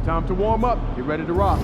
Time to warm up. Get ready to rock.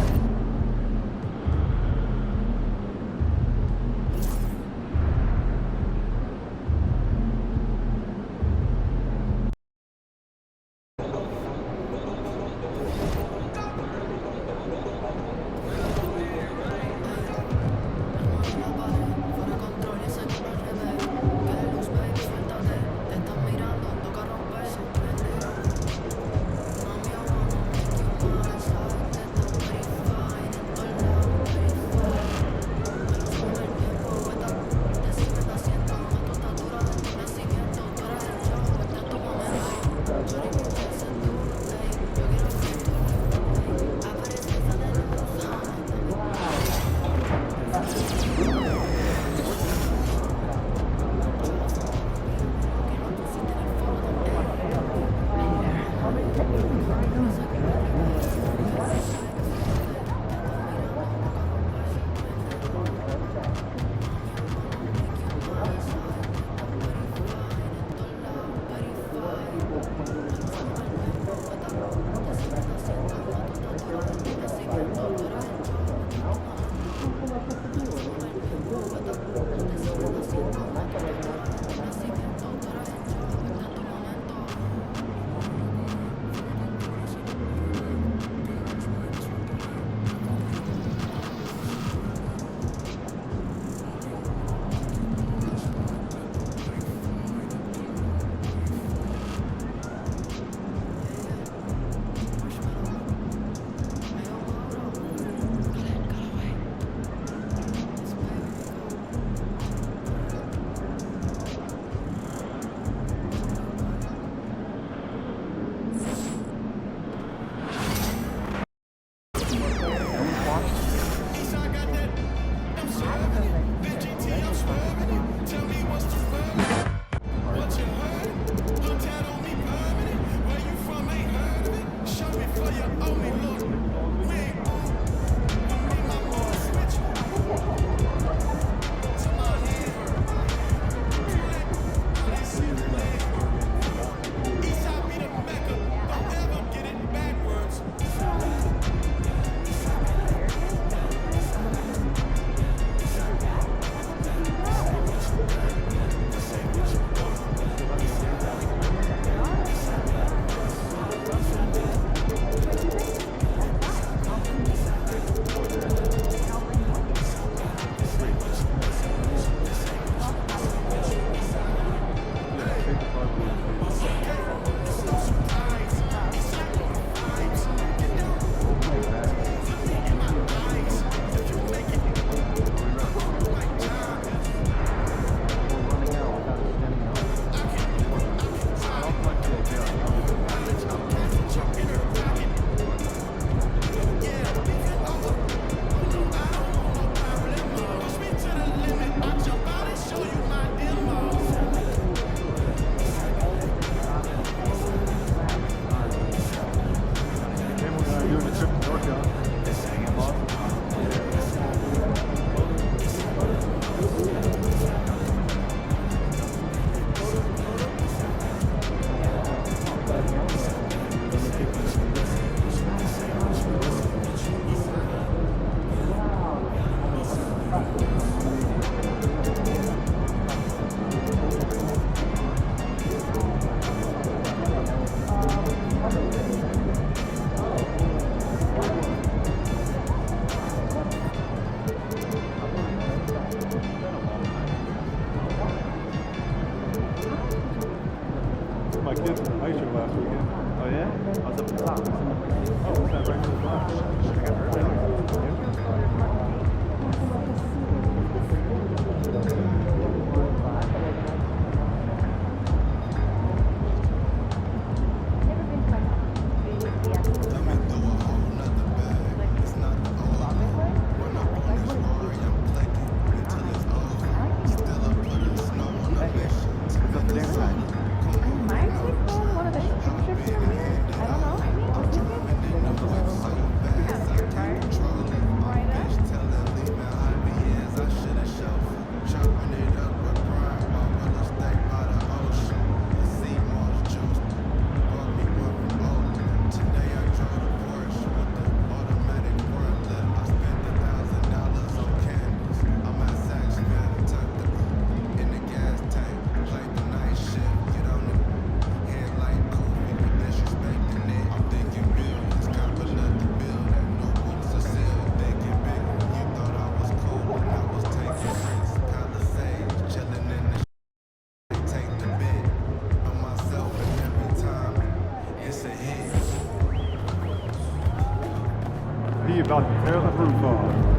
he about to tear the roof off.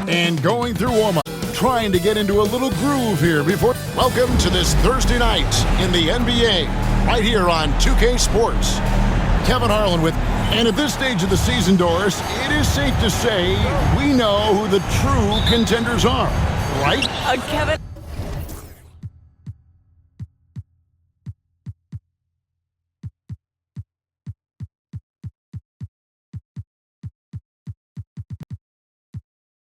And going through warm-up, trying to get into a little groove here before. Welcome to this Thursday night in the NBA, right here on 2K Sports. Kevin Harlan with, and at this stage of the season, Doris, it is safe to say we know who the true contenders are, right? Kevin.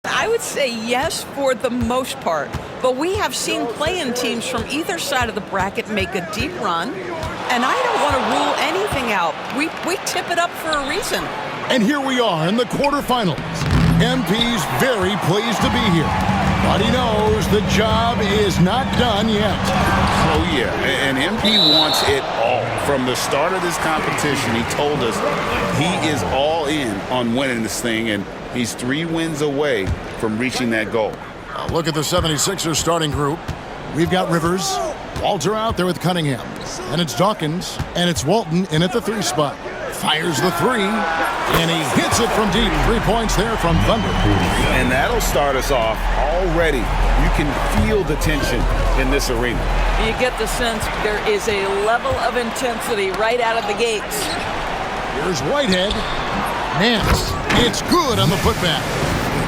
I would say yes for the most part, but we have seen play-in teams from either side of the bracket make a deep run, and I don't want to rule anything out. We tip it up for a reason. And here we are in the quarterfinals. MP's very pleased to be here, but he knows the job is not done yet. Oh, yeah, and MP wants it all. From the start of this competition, he told us he is all in on winning this thing, and he's 3 wins away from reaching that goal. Look at the 76ers starting group. We've got Rivers, Walter out there with Cunningham, and it's Dawkins, and it's Walton in at the 3 spot. Fires the 3, and he hits it from deep. 3 points there from Thunder. And that'll start us off already. You can feel the tension in this arena. You get the sense there is a level of intensity right out of the gates. Here's Whitehead. Nance, it's good on the putback.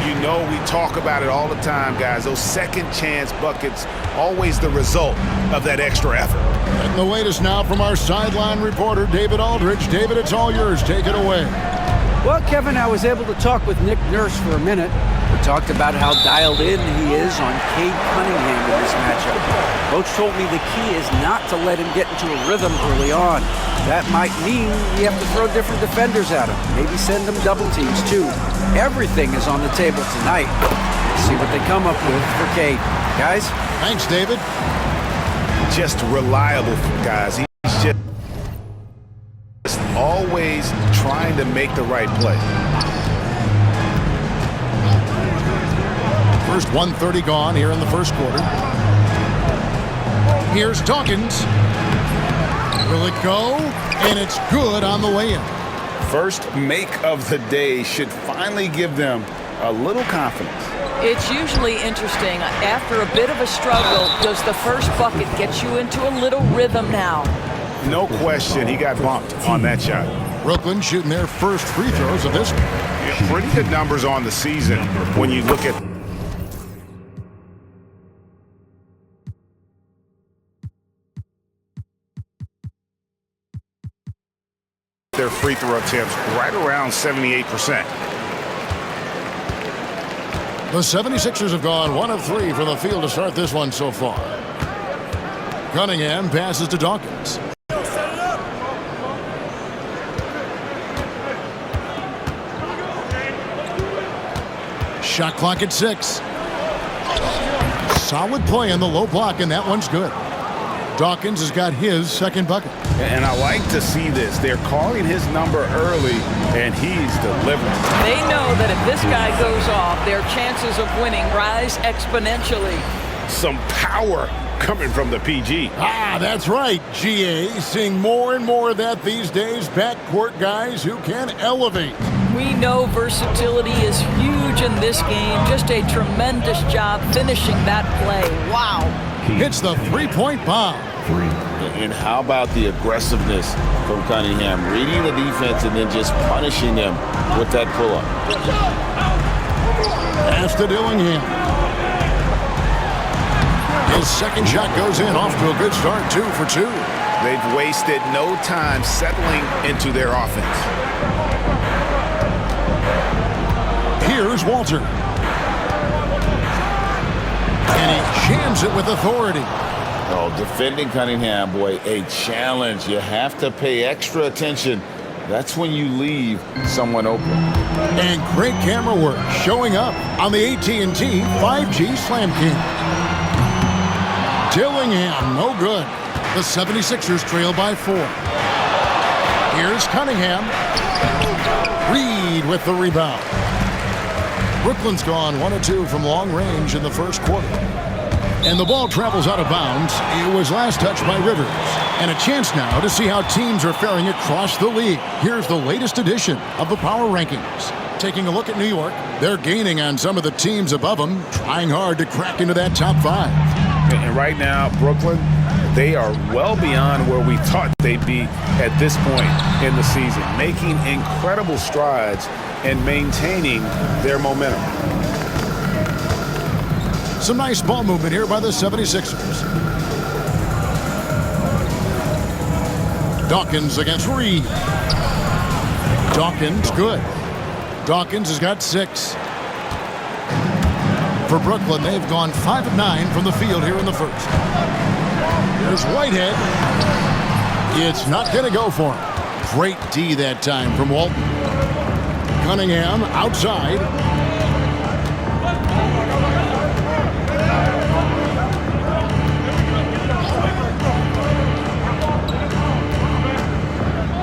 You know we talk about it all the time, guys. Those second chance buckets, always the result of that extra effort. And the latest now from our sideline reporter, David Aldridge. David, it's all yours. Take it away. Well, Kevin, I was able to talk with Nick Nurse for a minute. We talked about how dialed in he is on Cade Cunningham in this matchup. Coach told me the key is not to let him get into a rhythm early on. That might mean we have to throw different defenders at him. Maybe send them double teams, too. Everything is on the table tonight. Let's see what they come up with for Cade. Guys? Thanks, David. Just reliable, guys. He's just always trying to make the right play. First 1:30 gone here in the first quarter. Here's Dawkins. Will it go? And it's good on the way in. First make of the day should finally give them a little confidence. It's usually interesting. After a bit of a struggle, does the first bucket get you into a little rhythm now? No question, he got bumped on that shot. Brooklyn shooting their first free throws of this one. Yeah, pretty good numbers on the season when you look at their free throw attempts, right around 78%. The 76ers have gone 1 of 3 from the field to start this one so far. Cunningham passes to Dawkins. Shot clock at 6. Solid play in the low block, and that one's good. Dawkins has got his second bucket. And I like to see this. They're calling his number early, and he's delivering. They know that if this guy goes off, their chances of winning rise exponentially. Some power coming from the PG. Ah, that's right, GA. Seeing more and more of that these days. Backcourt guys who can elevate. We know versatility is huge in this game. Just a tremendous job finishing that play. Wow. Hits the three-point bomb. And how about the aggressiveness from Cunningham? Reading the defense and then just punishing them with that pull-up. Pass to Dillingham. His second shot goes in, off to a good start, 2 for 2. They've wasted no time settling into their offense. Here's Walter. And he jams it with authority. Oh, defending Cunningham, boy, a challenge. You have to pay extra attention. That's when you leave someone open. And great camera work showing up on the AT&T 5G Slam King. Dillingham, no good. The 76ers trail by 4. Here's Cunningham. Reed with the rebound. Brooklyn's gone 1 of 2 from long range in the first quarter. And the ball travels out of bounds. It was last touched by Rivers. And a chance now to see how teams are faring across the league. Here's the latest edition of the Power Rankings. Taking a look at New York, they're gaining on some of the teams above them, trying hard to crack into that top 5. And right now, Brooklyn, they are well beyond where we thought they'd be at this point in the season, making incredible strides and maintaining their momentum. Some nice ball movement here by the 76ers. Dawkins against Reed. Dawkins, good. Dawkins has got 6. For Brooklyn, they've gone 5 of 9 from the field here in the first. There's Whitehead. It's not going to go for him. Great D that time from Walton. Cunningham outside.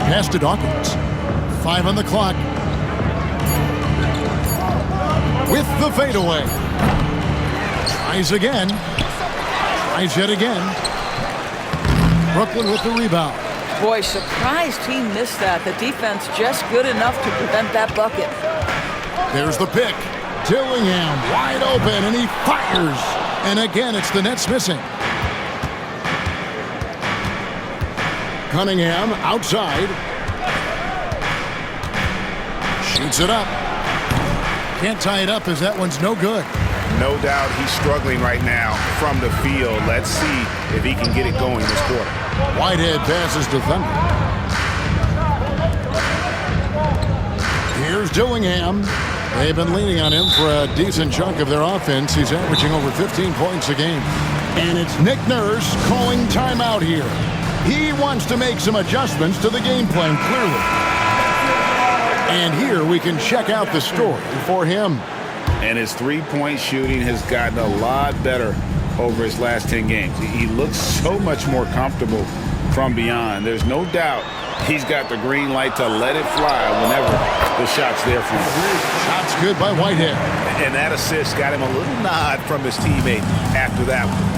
Pass to Dawkins. 5 on the clock. With the fadeaway. Tries again. Tries yet again. Brooklyn with the rebound. Boy, surprised he missed that. The defense just good enough to prevent that bucket. There's the pick. Dillingham wide open, and he fires. And again, it's the Nets missing. Cunningham outside. Shoots it up. Can't tie it up as that one's no good. No doubt he's struggling right now from the field. Let's see if he can get it going this quarter. Whitehead passes to Thunder. Here's Dillingham. They've been leaning on him for a decent chunk of their offense. He's averaging over 15 points a game. And it's Nick Nurse calling timeout here. He wants to make some adjustments to the game plan, clearly. And here we can check out the story for him. And his three-point shooting has gotten a lot better over his last 10 games. He looks so much more comfortable from beyond. There's no doubt he's got the green light to let it fly whenever the shot's there for him. Shot's good by Whitehead. And that assist got him a little nod from his teammate after that one.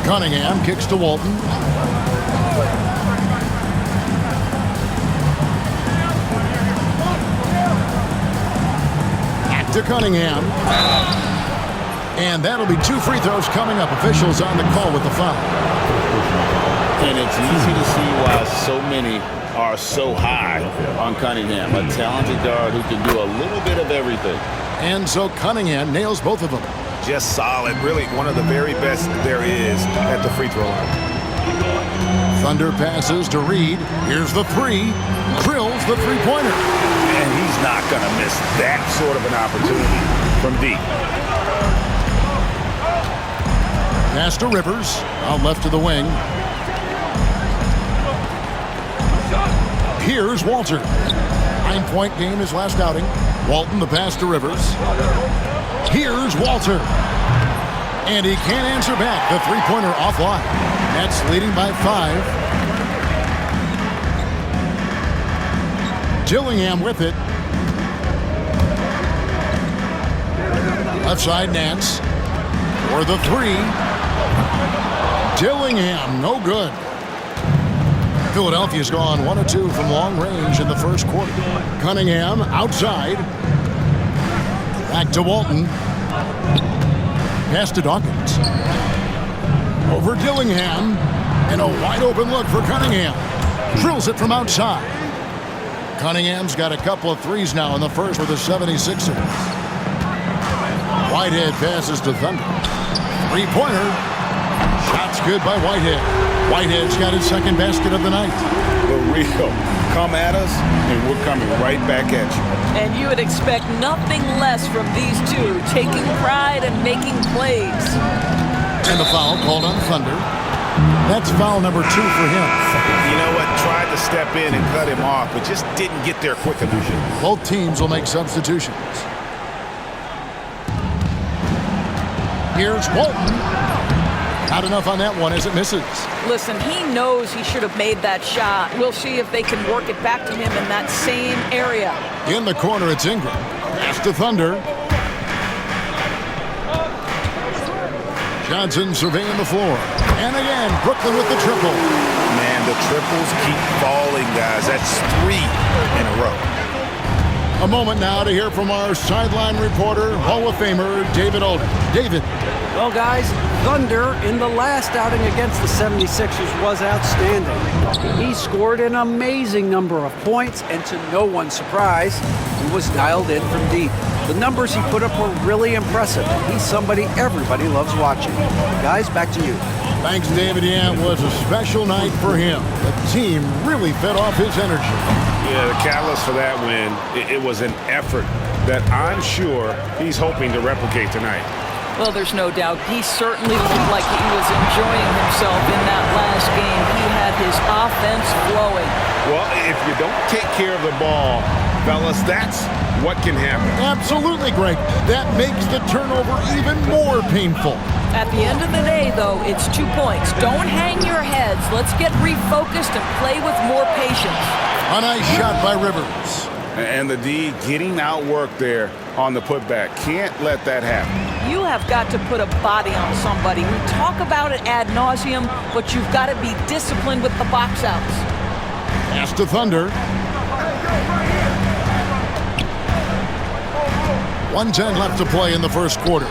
Cunningham kicks to Walton. Back to Cunningham. And that'll be 2 free throws coming up. Officials on the call with the foul. And it's easy to see why so many are so high on Cunningham. A talented guard who can do a little bit of everything. And so Cunningham nails both of them. Just solid. Really one of the very best there is at the free throw line. Thunder passes to Reed. Here's the 3. Drills the three-pointer. And he's not going to miss that sort of an opportunity from deep. Pass to Rivers. Out left to the wing. Here's Walter. 9-point game his last outing. Walton the pass to Rivers. Here's Walter. And he can't answer back. The three-pointer offline. Nets leading by 5. Dillingham with it. Left side Nance. For the 3. Dillingham, no good. Philadelphia's gone 1 of 2 from long range in the first quarter. Cunningham outside. Back to Walton. Pass to Dawkins. Over Dillingham. And a wide open look for Cunningham. Drills it from outside. Cunningham's got a couple of threes now in the first for the 76ers. Whitehead passes to Thunder. Three-pointer. Shot's good by Whitehead. Whitehead's got his second basket of the night. The real. Come at us, and we're coming right back at you. And you would expect nothing less from these two, taking pride and making plays. And the foul called on Thunder. That's foul number 2 for him. You know what? Tried to step in and cut him off, but just didn't get there quick enough. Both teams will make substitutions. Here's Walton. Not enough on that one as it misses. Listen, he knows he should have made that shot. We'll see if they can work it back to him in that same area. In the corner, it's Ingram. Pass to Thunder. Johnson surveying the floor. And again, Brooklyn with the triple. Man, the triples keep falling, guys. That's 3 in a row. A moment now to hear from our sideline reporter, Hall of Famer David Alden. David. Well, guys, Thunder in the last outing against the 76ers was outstanding. He scored an amazing number of points, and to no one's surprise, he was dialed in from deep. The numbers he put up were really impressive. He's somebody everybody loves watching. Guys, back to you. Thanks, David. Yeah, it was a special night for him. The team really fed off his energy. Yeah, the catalyst for that win, it was an effort that I'm sure he's hoping to replicate tonight. Well, there's no doubt. He certainly looked like he was enjoying himself in that last game. He had his offense flowing. Well, if you don't take care of the ball, fellas, that's what can happen. Absolutely, Greg. That makes the turnover even more painful. At the end of the day, though, it's 2 points. Don't hang your heads. Let's get refocused and play with more patience. A nice shot by Rivers. And the D getting outworked there on the putback. Can't let that happen. You have got to put a body on somebody. We talk about it ad nauseum, but you've got to be disciplined with the box outs. Pass to Thunder. 1:10 left to play in the first quarter.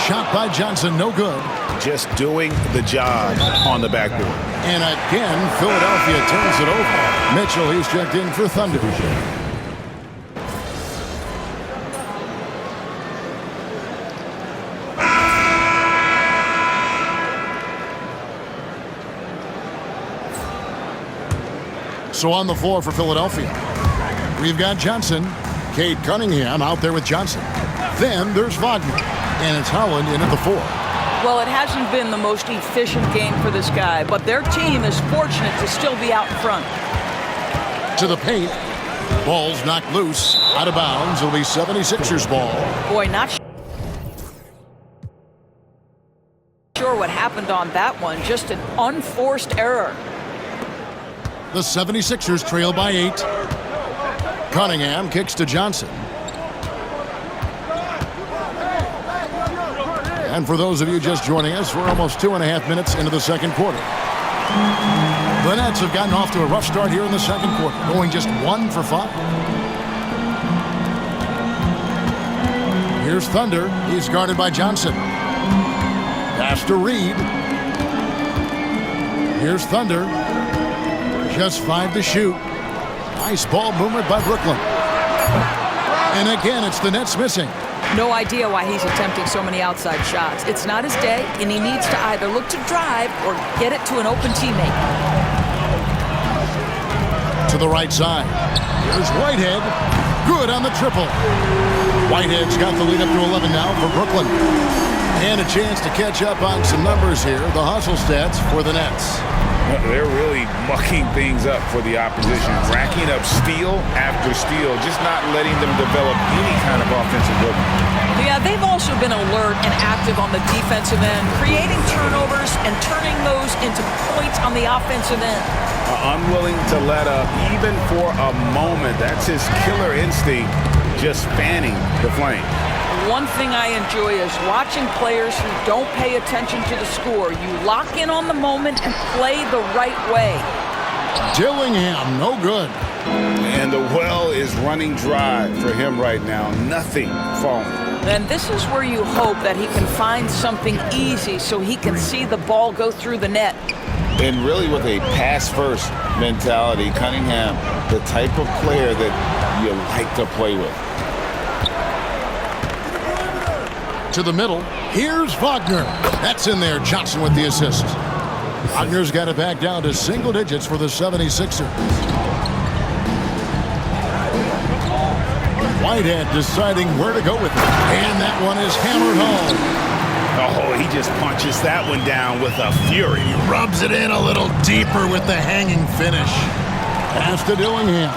Shot by Johnson, no good. Just doing the job on the backboard. And again, Philadelphia turns it over. Mitchell, he's checked in for Thunder. So on the floor for Philadelphia, we've got Johnson, Cade Cunningham out there with Johnson. Then there's Wagner, and it's Holland in at the 4. Well, it hasn't been the most efficient game for this guy, but their team is fortunate to still be out in front. To the paint. Ball's knocked loose. Out of bounds. It'll be 76ers ball. Boy, not sure what happened on that one. Just an unforced error. The 76ers trail by 8. Cunningham kicks to Johnson. And for those of you just joining us, we're almost 2.5 minutes into the second quarter. The Nets have gotten off to a rough start here in the second quarter, going just 1 for 5. Here's Thunder. He's guarded by Johnson. Pass to Reed. Here's Thunder. Just 5 to shoot. Nice ball movement by Brooklyn. And again, it's the Nets missing. No idea why he's attempting so many outside shots. It's not his day, and he needs to either look to drive or get it to an open teammate. To the right side. Here's Whitehead. Good on the triple. Whitehead's got the lead up to 11 now for Brooklyn. And a chance to catch up on some numbers here. The hustle stats for the Nets. They're really mucking things up for the opposition, racking up steal after steal, just not letting them develop any kind of offensive rhythm. Yeah, they've also been alert and active on the defensive end, creating turnovers and turning those into points on the offensive end. Unwilling to let up even for a moment. That's his killer instinct, just fanning the flame. One thing I enjoy is watching players who don't pay attention to the score. You lock in on the moment and play the right way. Dillingham, no good. And the well is running dry for him right now. Nothing falling. Then this is where you hope that he can find something easy so he can see the ball go through the net. And really with a pass-first mentality, Cunningham, the type of player that you like to play with. To the middle. Here's Wagner. That's in there. Johnson with the assist. Wagner's got it back down to single digits for the 76ers. Whitehead deciding where to go with it. And that one is hammered home. Oh, he just punches that one down with a fury. He rubs it in a little deeper with the hanging finish. Pass to Dillingham.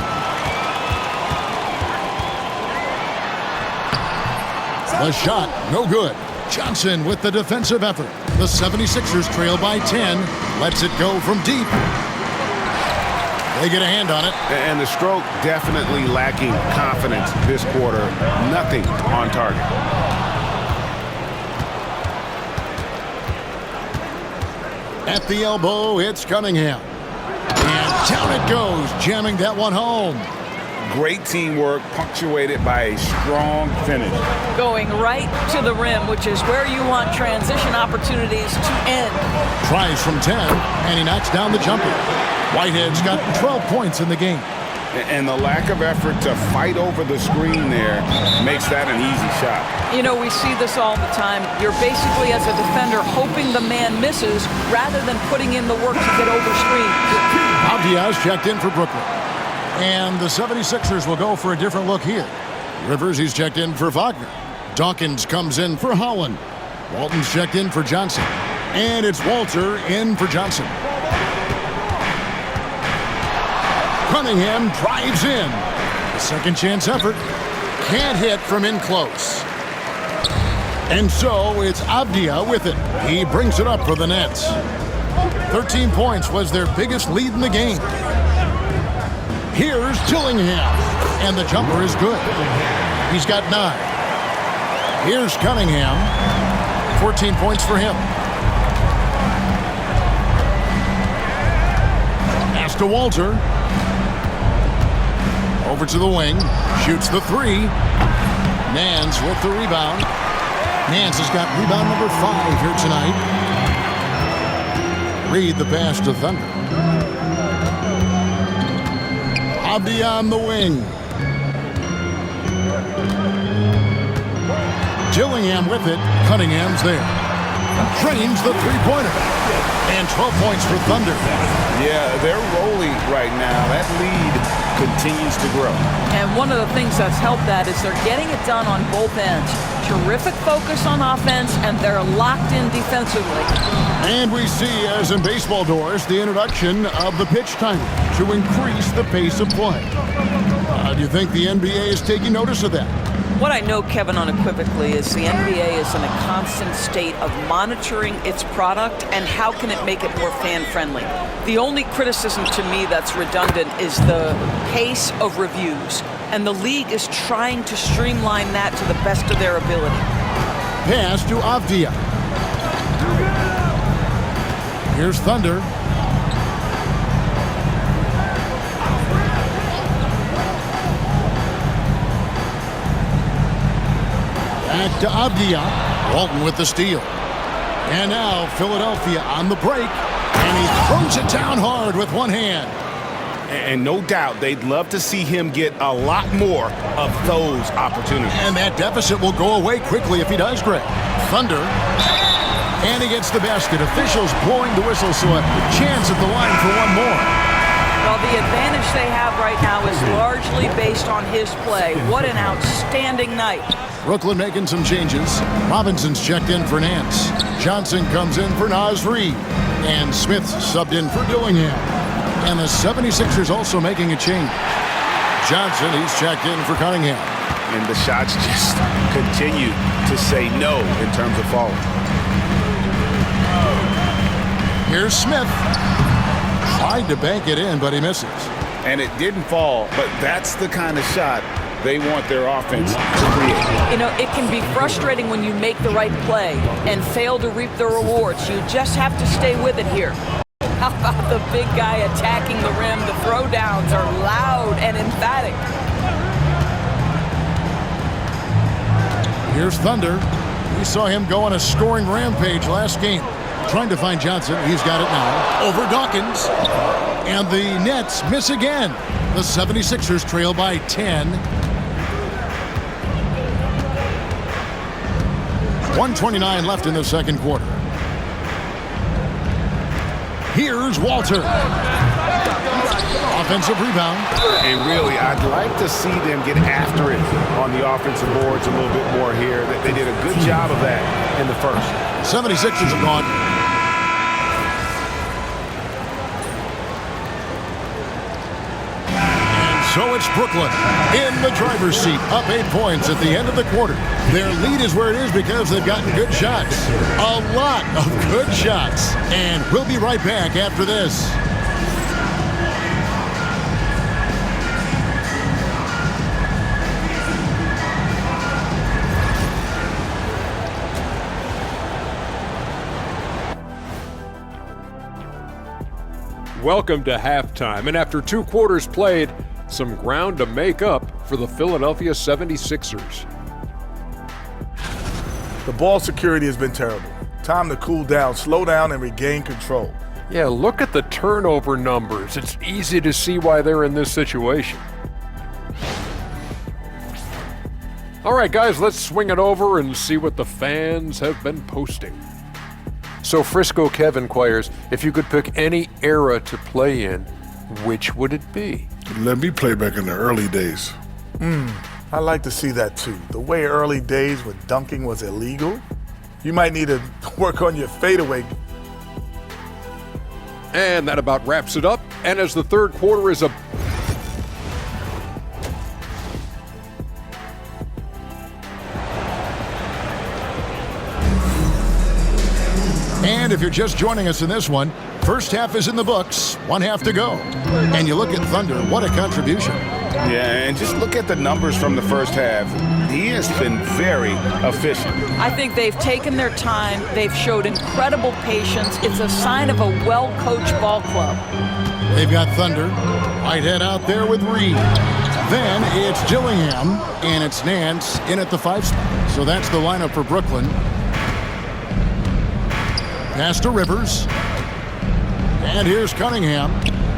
The shot, no good. Johnson with the defensive effort. The 76ers trail by 10. Lets it go from deep. They get a hand on it. And the stroke definitely lacking confidence this quarter. Nothing on target. At the elbow, it's Cunningham. And down it goes, jamming that one home. Great teamwork punctuated by a strong finish. Going right to the rim, which is where you want transition opportunities to end. Tries from 10, and he knocks down the jumper. Whitehead's got 12 points in the game. And the lack of effort to fight over the screen there makes that an easy shot. You know, we see this all the time. You're basically, as a defender, hoping the man misses rather than putting in the work to get over screen. Diaz checked in for Brooklyn. And the 76ers will go for a different look here. Rivers, he's checked in for Wagner. Dawkins comes in for Holland. Walton's checked in for Johnson. And it's Walter in for Johnson. Cunningham drives in. A second chance effort. Can't hit from in close. And so it's Avdia with it. He brings it up for the Nets. 13 points was their biggest lead in the game. Here's Dillingham. And the jumper is good. He's got 9. Here's Cunningham. 14 points for him. Pass to Walter. Over to the wing. Shoots the 3. Nance with the rebound. Nance has got rebound number 5 here tonight. Reed the pass to Thunder. Avdia on the wing. Dillingham with it. Cunningham's there. Drains the three-pointer. And 12 points for Thunder. Yeah, they're rolling right now. That lead continues to grow. And one of the things that's helped that is they're getting it done on both ends. Terrific focus on offense, and they're locked in defensively. And we see, as in baseball doors, the introduction of the pitch timer to increase the pace of play. Do you think the NBA is taking notice of that? What I know, Kevin, unequivocally is the NBA is in a constant state of monitoring its product and how can it make it more fan-friendly. The only criticism to me that's redundant is the pace of reviews, and the league is trying to streamline that to the best of their ability. Pass to Avdia. Here's Thunder. Back to Avdia. Walton with the steal. And now Philadelphia on the break. And he throws it down hard with one hand. And no doubt they'd love to see him get a lot more of those opportunities. And that deficit will go away quickly if he does, Greg. Thunder. And he gets the basket. Officials blowing the whistle, so a chance at the line for one more. Well, the advantage they have right now is largely based on his play. What an outstanding night. Brooklyn making some changes. Robinson's checked in for Nance. Johnson comes in for Naz Reid. And Smith subbed in for Dillingham. And the 76ers also making a change. Johnson, he's checked in for Cunningham. And the shots just continue to say no in terms of falling. Here's Smith. Tried to bank it in, but he misses. And it didn't fall, but that's the kind of shot they want their offense to create. You know, it can be frustrating when you make the right play and fail to reap the rewards. You just have to stay with it here. How about the big guy attacking the rim? The throwdowns are loud and emphatic. Here's Thunder. We saw him go on a scoring rampage last game. Trying to find Johnson. He's got it now. Over Dawkins. And the Nets miss again. The 76ers trail by 10. 1:29 left in the second quarter. Here's Walter. Offensive rebound. And really, I'd like to see them get after it on the offensive boards a little bit more here. They did a good job of that in the first. 76ers are gone. And so it's Brooklyn in the driver's seat, up 8 points at the end of the quarter. Their lead is where it is because they've gotten good shots. A lot of good shots. And we'll be right back after this. Welcome to halftime, and after 2 quarters played, some ground to make up for the Philadelphia 76ers. The ball security has been terrible. Time to cool down, slow down, and regain control. Yeah, look at the turnover numbers. It's easy to see why they're in this situation. All right, guys, let's swing it over and see what the fans have been posting. So Frisco Kev inquires, if you could pick any era to play in, which would it be? Let me play back in the early days. I like to see that too. The way early days when dunking was illegal, you might need to work on your fadeaway. And that about wraps it up. And as the third quarter is And if you're just joining us in this one, first half is in the books, 1 half to go. And you look at Thunder, what a contribution. Yeah, and just look at the numbers from the first half. He has been very efficient. I think they've taken their time. They've showed incredible patience. It's a sign of a well-coached ball club. They've got Thunder. Whitehead out there with Reed. Then it's Dillingham, and it's Nance in at the 5 spot. So that's the lineup for Brooklyn. Pass to Rivers. And here's Cunningham.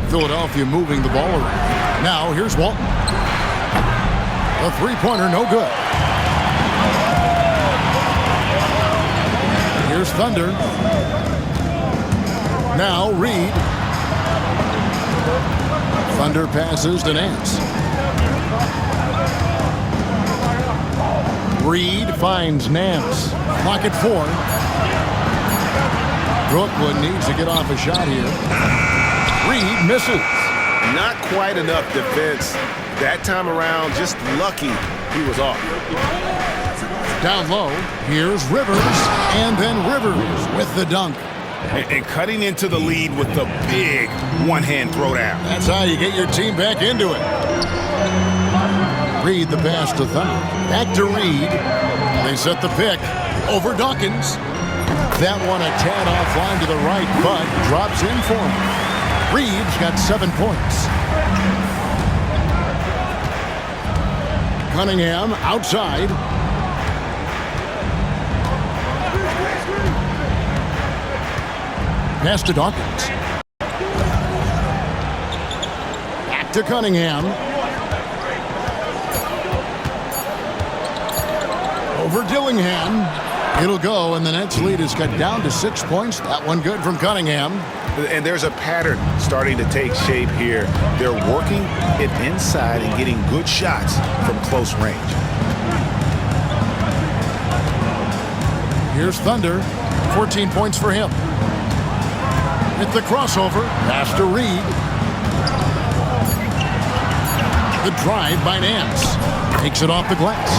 Philadelphia moving the ball around. Now here's Walton. A three-pointer, no good. Here's Thunder. Now Reed. Thunder passes to Nance. Reed finds Nance. Clock at 4. Brooklyn needs to get off a shot here. Reed misses. Not quite enough defense that time around. Just lucky he was off. Down low, here's Rivers, and then Rivers with the dunk. And cutting into the lead with the big one-hand throwdown. That's how you get your team back into it. Reed the pass to Thunder. Back to Reed. They set the pick over Dawkins. That one a tad offline to the right, but drops in for him. Reed's got 7 points. Cunningham outside. Pass to Dawkins. Back to Cunningham. Over Dillingham. It'll go, and the Nets lead is cut down to 6 points. That one good from Cunningham. And there's a pattern starting to take shape here. They're working it inside and getting good shots from close range. Here's Thunder. 14 points for him. Hit the crossover. Pass to Reed. The drive by Nance. Takes it off the glass.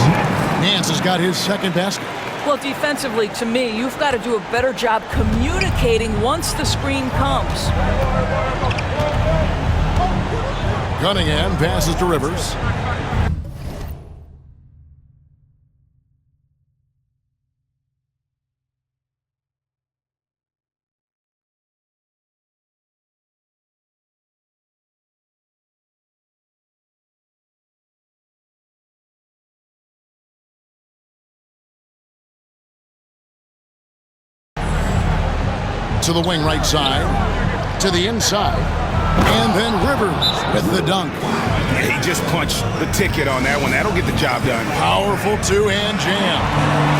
Nance has got his second basket. Well, defensively, to me, you've got to do a better job communicating once the screen comes. Cunningham passes to Rivers. To the wing right side, to the inside, and then Rivers with the dunk. He just punched the ticket on that one. That'll get the job done. Powerful two-hand jam.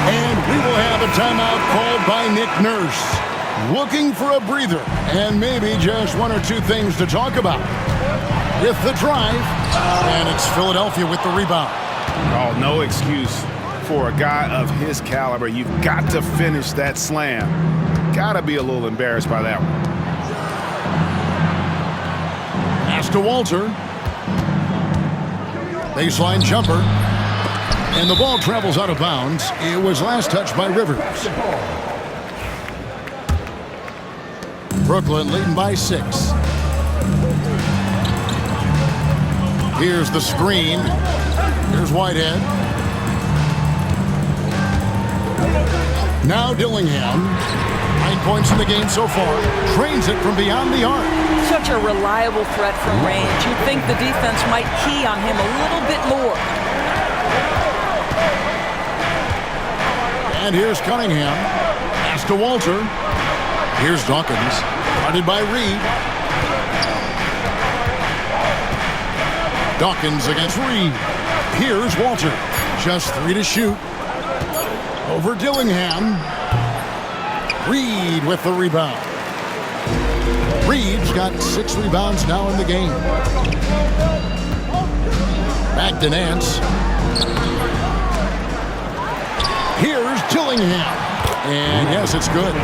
And we will have a timeout called by Nick Nurse. looking for a breather and maybe just one or two things to talk about. With the drive, and it's Philadelphia with the rebound. Oh, no excuse for a guy of his caliber. You've got to finish that slam. Got to be a little embarrassed by that one. Pass to Walter. Baseline jumper. And the ball travels out of bounds. It was last touched by Rivers. Brooklyn leading by 6. Here's the screen. Here's Whitehead. Now Dillingham. 9 points in the game so far. Trains it from beyond the arc. Such a reliable threat from range. You'd think the defense might key on him a little bit more. And here's Cunningham. Pass to Walter. Here's Dawkins. Guarded by Reed. Dawkins against Reed. Here's Walter. Just 3 to shoot. Over Dillingham. Reed with the rebound. Reed's got 6 rebounds now in the game. Back to Nance. Here's Dillingham. And yes, it's good.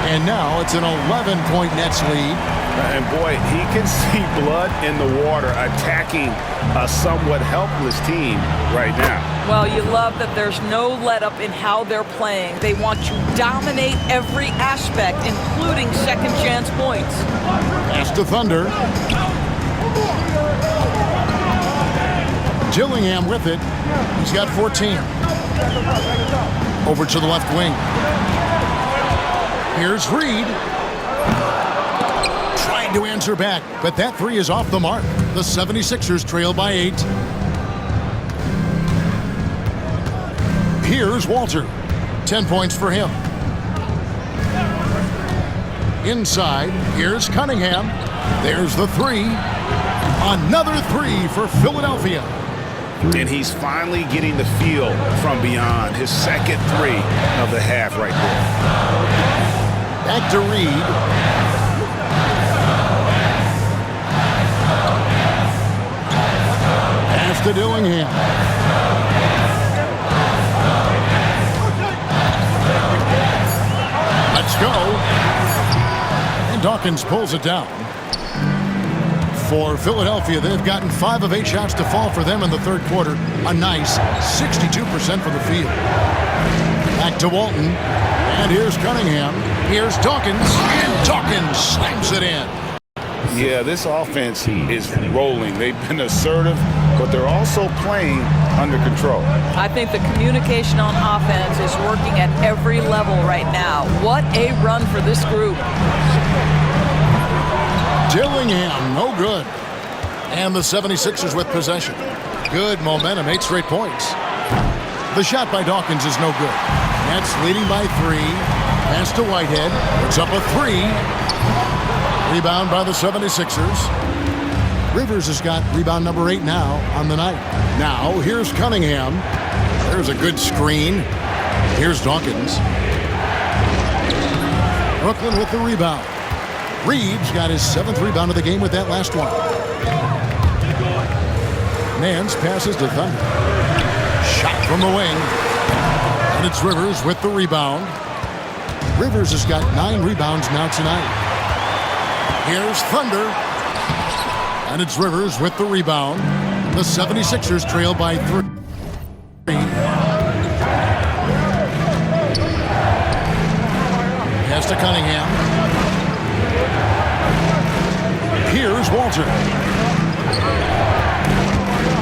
And now it's an 11-point Nets lead. And boy, he can see blood in the water attacking a somewhat helpless team right now. Well, you love that there's no let-up in how they're playing. They want to dominate every aspect, including second-chance points. Pass to Thunder. Dillingham with it. He's got 14. Over to the left wing. Here's Reed. Trying to answer back, but that 3 is off the mark. The 76ers trail by 8. Here's Walter. 10 points for him. Inside, here's Cunningham. There's the 3. Another 3 for Philadelphia. And he's finally getting the feel from beyond. His second 3 of the half right there. Back to Reed. Pass to Dillingham. Let's go. And Dawkins pulls it down. For Philadelphia, they've gotten 5 of 8 shots to fall for them in the third quarter. A nice 62% from the field. Back to Walton. And here's Cunningham. Here's Dawkins. And Dawkins slams it in. Yeah, this offense is rolling. They've been assertive, but they're also playing under control. I think the communication on offense is working at every level right now. What a run for this group. Dillingham, no good. And the 76ers with possession. Good momentum, 8 straight points. The shot by Dawkins is no good. Nets leading by 3. Pass to Whitehead. It's up a 3. Rebound by the 76ers. Rivers has got rebound number 8 now on the night. Now, here's Cunningham. There's a good screen. Here's Dawkins. Brooklyn with the rebound. Reed's got his 7th rebound of the game with that last one. Nance passes to Thunder. Shot from the wing. And it's Rivers with the rebound. Rivers has got 9 rebounds now tonight. Here's Thunder. And it's Rivers with the rebound. The 76ers trail by 3. Pass to Cunningham. Here's Walter.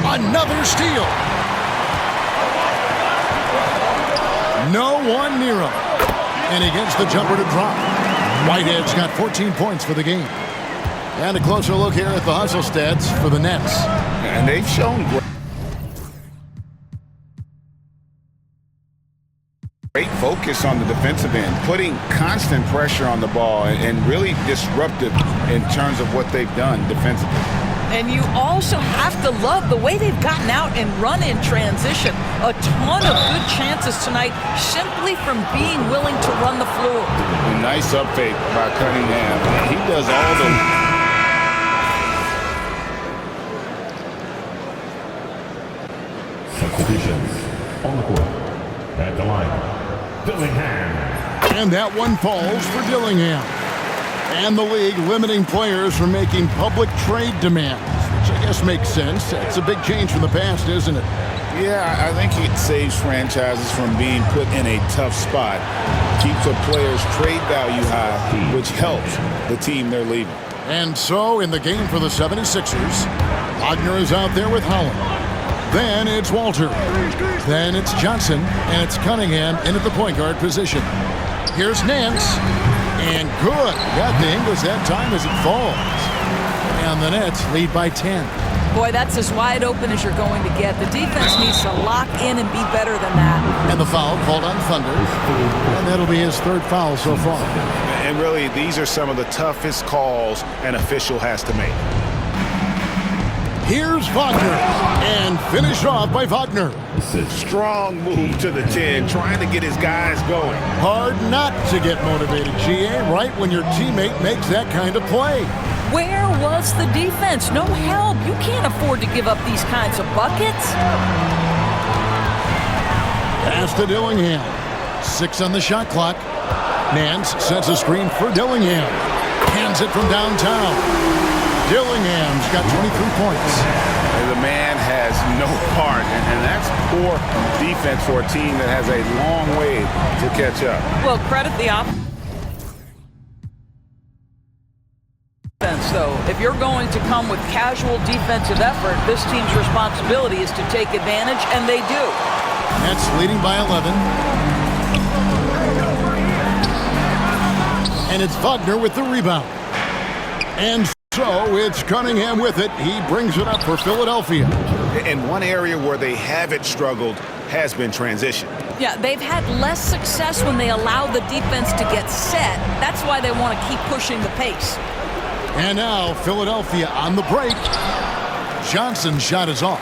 Another steal. No one near him. And he gets the jumper to drop. Whitehead's got 14 points for the game. And a closer look here at the hustle stats for the Nets. And they've shown great focus on the defensive end, putting constant pressure on the ball and really disruptive in terms of what they've done defensively. And you also have to love the way they've gotten out and run in transition. A ton of good chances tonight simply from being willing to run the floor. A nice up fake by Cunningham. He does all the... Substitutions on the court. At the line, Dillingham. And that one falls for Dillingham. And the league limiting players from making public trade demands, which I guess makes sense. It's a big change from the past, isn't it? Yeah, I think it saves franchises from being put in a tough spot. Keeps a player's trade value high, which helps the team they're leaving. And so, in the game for the 76ers, Wagner is out there with Holland. Then it's Walter. Then it's Johnson. And it's Cunningham in at the point guard position. Here's Nance. And good. Got the English that time as it falls. And the Nets lead by 10. Boy, that's as wide open as you're going to get. The defense needs to lock in and be better than that. And the foul called on Thunder. And that'll be his third foul so far. And really, these are some of the toughest calls an official has to make. Here's Wagner, and finished off by Wagner. Strong move to the 10, trying to get his guys going. Hard not to get motivated, GA, right when your teammate makes that kind of play. Where was the defense? No help. You can't afford to give up these kinds of buckets. Pass to Dillingham. 6 on the shot clock. Nance sets a screen for Dillingham. Hands it from downtown. Dillingham's got 23 points. The man has no heart, and that's poor defense for a team that has a long way to catch up. Well, credit the offense, though. If you're going to come with casual defensive effort, this team's responsibility is to take advantage, and they do. Nets leading by 11. And it's Wagner with the rebound. And so it's Cunningham with it. He brings it up for Philadelphia. And one area where they haven't struggled has been transition. Yeah, they've had less success when they allow the defense to get set. That's why they want to keep pushing the pace. And now Philadelphia on the break. Johnson's shot is off.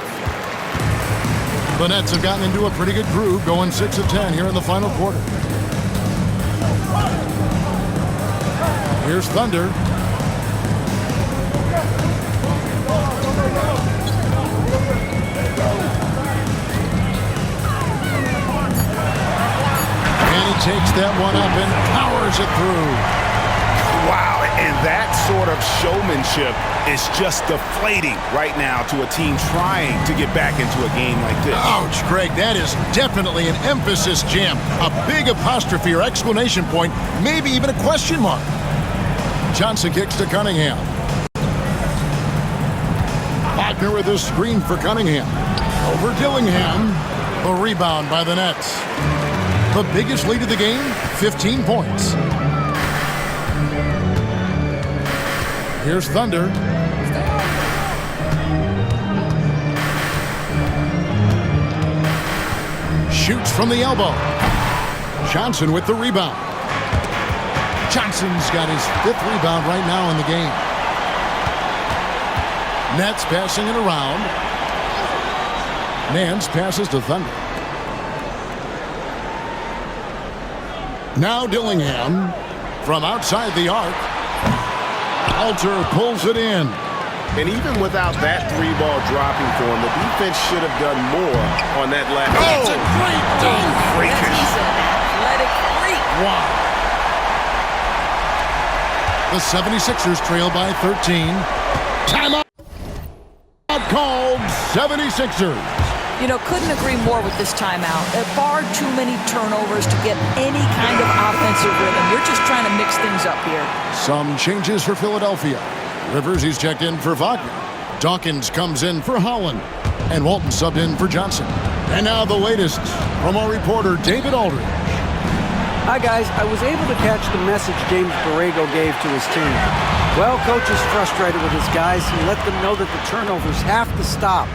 The Nets have gotten into a pretty good groove, going 6 of 10 here in the final quarter. Here's Thunder. Takes that one up and powers it through. Wow, and that sort of showmanship is just deflating right now to a team trying to get back into a game like this. Ouch, Greg, that is definitely an emphasis jam. A big apostrophe or exclamation point, maybe even a question mark. Johnson kicks to Cunningham. Wagner with a screen for Cunningham. Over Dillingham. A rebound by the Nets. The biggest lead of the game, 15 points. Here's Thunder. Shoots from the elbow. Johnson with the rebound. Johnson's got his 5th rebound right now in the game. Nets passing it around. Nance passes to Thunder. Now Dillingham from outside the arc. Alter pulls it in. And even without that 3-ball dropping for him, the defense should have done more on that last. That's a great dunk. Freakish. Athletic freak. Wow. The 76ers trail by 13. Timeout called 76ers. You know, couldn't agree more with this timeout. There are far too many turnovers to get any kind of offensive rhythm. You're just trying to mix things up here. Some changes for Philadelphia. Rivers, he's checked in for Wagner. Dawkins comes in for Holland. And Walton subbed in for Johnson. And now the latest from our reporter, David Aldridge. Hi, guys. I was able to catch the message James Borrego gave to his team. Well, coach is frustrated with his guys. He let them know that the turnovers have to stop.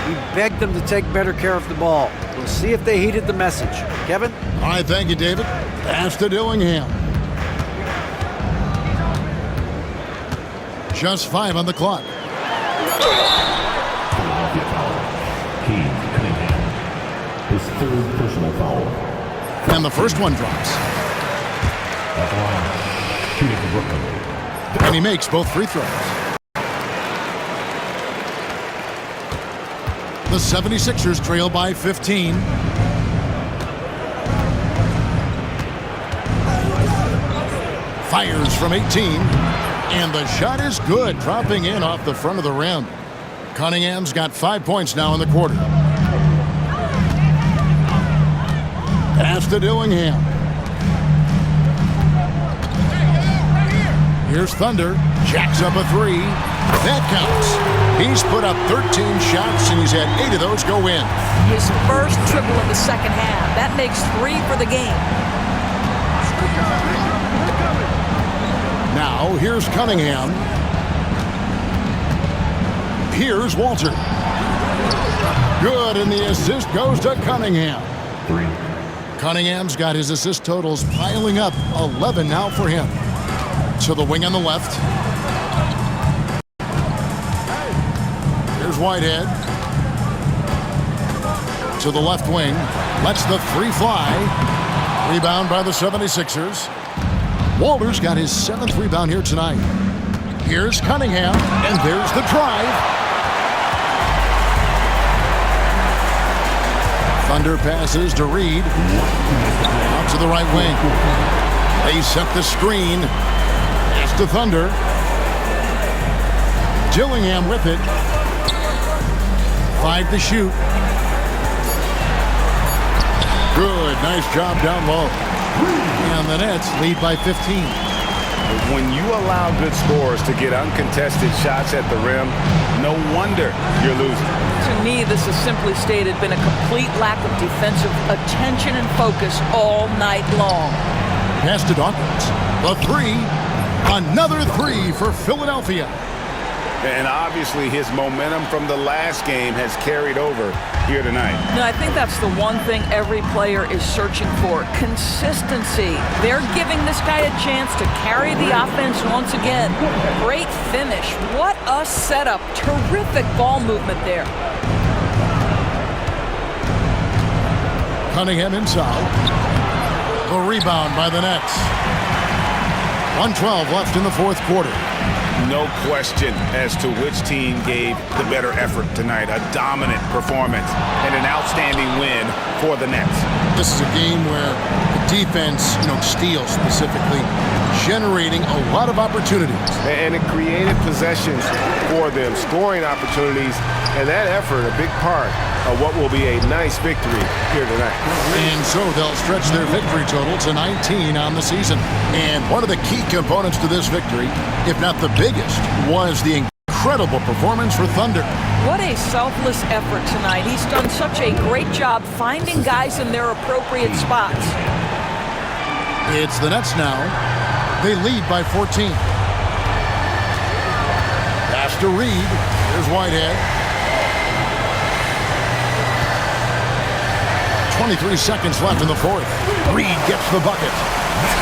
He begged them to take better care of the ball. We'll see if they heeded the message. Kevin? All right, thank you, David. Pass to Dillingham. Just 5 on the clock. Philadelphia foul. Cade Cunningham. His third personal foul. And the first one drops. At the line, shooting for Brooklyn. And he makes both free throws. The 76ers trail by 15. Fires from 18. And the shot is good, dropping in off the front of the rim. Cunningham's got 5 points now in the quarter. Pass to Dillingham. Here's Thunder. Jacks up a three. That counts. He's put up 13 shots, and he's had 8 of those go in. His first triple of the second half. That makes 3 for the game. Now, here's Cunningham. Here's Walter. Good, and the assist goes to Cunningham. 3. Cunningham's got his assist totals piling up. 11 now for him. To the wing on the left. Here's Whitehead. To the left wing. Lets the three fly. Rebound by the 76ers. Walter's got his 7th rebound here tonight. Here's Cunningham, and there's the drive. Thunder passes to Reed. Out to the right wing. They set the screen. Pass to Thunder. Dillingham with it. 5 to shoot. Good, nice job down low. And the Nets lead by 15. When you allow good scorers to get uncontested shots at the rim, no wonder you're losing. To me, this has simply stated been a complete lack of defensive attention and focus all night long. Pass to Dawkins. The three. Another three for Philadelphia. And obviously his momentum from the last game has carried over here tonight. No, I think that's the one thing every player is searching for. Consistency. They're giving this guy a chance to carry the offense once again. Great finish. What a setup. Terrific ball movement there. Cunningham inside. The rebound by the Nets. 1:12 left in the fourth quarter. No question as to which team gave the better effort tonight. A dominant performance and an outstanding win for the Nets. This is a game where the defense, steals specifically, generating a lot of opportunities. And it created possessions for them, scoring opportunities, and that effort a big part of what will be a nice victory here tonight. And so they'll stretch their victory total to 19 on the season. And one of the key components to this victory, if not the biggest, was the incredible performance for Thunder. What a selfless effort tonight. He's done such a great job finding guys in their appropriate spots. It's the Nets now. They lead by 14. Pass to Reed. Here's Whitehead. 23 seconds left in the fourth. Reed gets the bucket.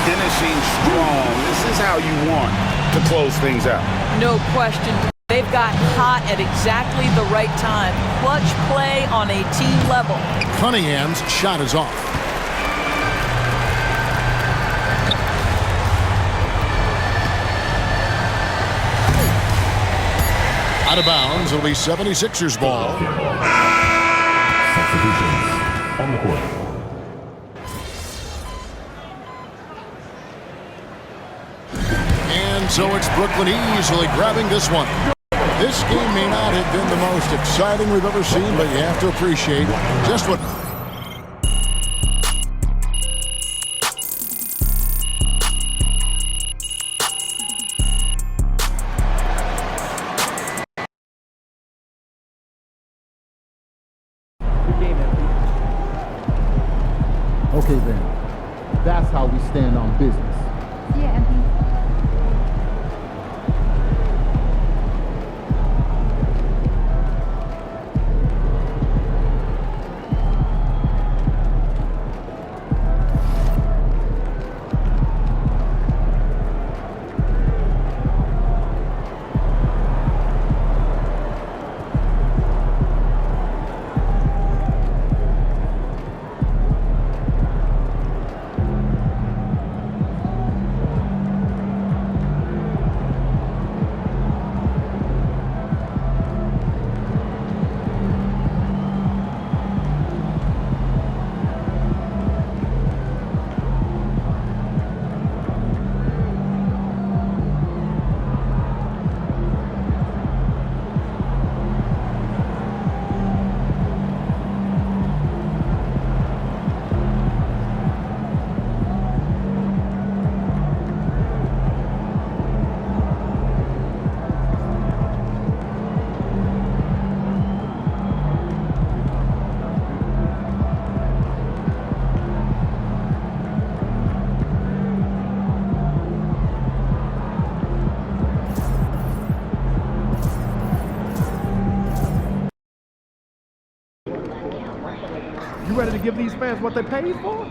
Finishing strong. This is how you want to close things out. No question. They've got hot at exactly the right time. Clutch play on a team level. Cunningham's shot is off. Out of bounds. It'll be 76ers ball. Substitutions on the court. And so it's Brooklyn easily grabbing this one. This game may not have been the most exciting we've ever seen, but you have to appreciate just what... Okay then, that's how we stand on business. Yeah, MP. ready to give these fans what they paid for?